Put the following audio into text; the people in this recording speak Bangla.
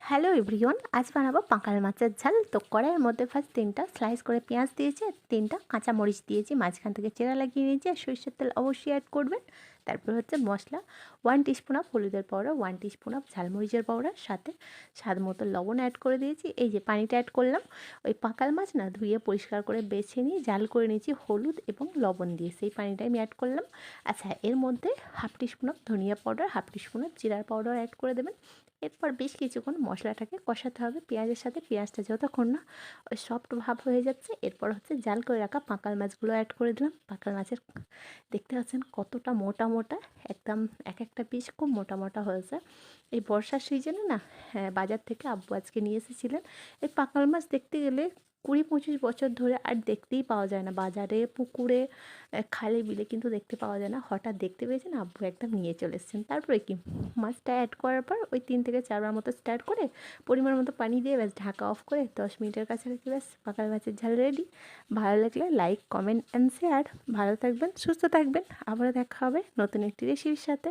হ্যালো এভরিওয়ান, আজ বানাবো পাকাল মাছের ঝাল। তো কড়াইয়ের মধ্যে ফার্স্ট 3টা স্লাইস করে পেঁয়াজ দিয়েছি, আর 3টা কাঁচামরিচ দিয়েছি, মাঝখান থেকে চেরা লাগিয়ে নিয়েছি। আর সরিষার তেল অবশ্যই অ্যাড করবেন। তারপর হচ্ছে মশলা 1 টিস্পুন অফ হলুদের পাউডার, 1 টিস্পুন অফ ঝালমরিচের পাউডার, সাথে স্বাদ মতো লবণ অ্যাড করে দিয়েছি। এই যে পানিটা অ্যাড করলাম, ওই পাকাল মাছ না ধুয়ে পরিষ্কার করে বেছে নিয়ে জাল করে নিয়েছি হলুদ এবং লবণ দিয়ে, সেই পানিটাই আমি অ্যাড করলাম। আচ্ছা, এর মধ্যে 1/2 টিস্পুন অফ ধনিয়া পাউডার, 1/2 টিস্পুন অফ জিরার পাউডার অ্যাড করে দেবেন। এরপর বেশ কিছুক্ষণ মশলাটাকে কষাতে হবে পেঁয়াজের সাথে। পেঁয়াজটা যতক্ষণ না ওই সফট ভাব হয়ে যাচ্ছে, এরপর হচ্ছে জাল করে রাখা পাকাল মাছগুলো অ্যাড করে দিলাম। পাকাল মাছের দেখতে পাচ্ছেন কতটা মোটা মোটা, একদম এক একটা পিস খুব মোটা মোটা হয়েছে। এই বর্ষার সিজনে না, হ্যাঁ, বাজার থেকে আব্বু আজকে নিয়ে এসেছিলেন। এই পাকাল মাছ দেখতে গেলে 20-25 বছর ধরে আর দেখতেই পাওয়া যায় না বাজারে, পুকুরে, খালে বিলে কিন্তু দেখতে পাওয়া যায় না। হঠাৎ দেখতে পেয়েছেন, আব্বু একদম নিয়ে চলে এসেছেন। তারপরে কি, মাছটা অ্যাড করার পর ওই 3 থেকে 4 বার মতো স্টার্ট করে পরিমাণ মতো পানি দিয়ে ব্যাস ঢাকা অফ করে 10 মিনিটের কাছাকাছি ব্যাস পাকাল মাছের ঝাল রেডি। ভালো লাগলে লাইক, কমেন্ট অ্যান্ড শেয়ার। ভালো থাকবেন, সুস্থ থাকবেন। আবারও দেখা হবে নতুন একটি রেসিপির সাথে।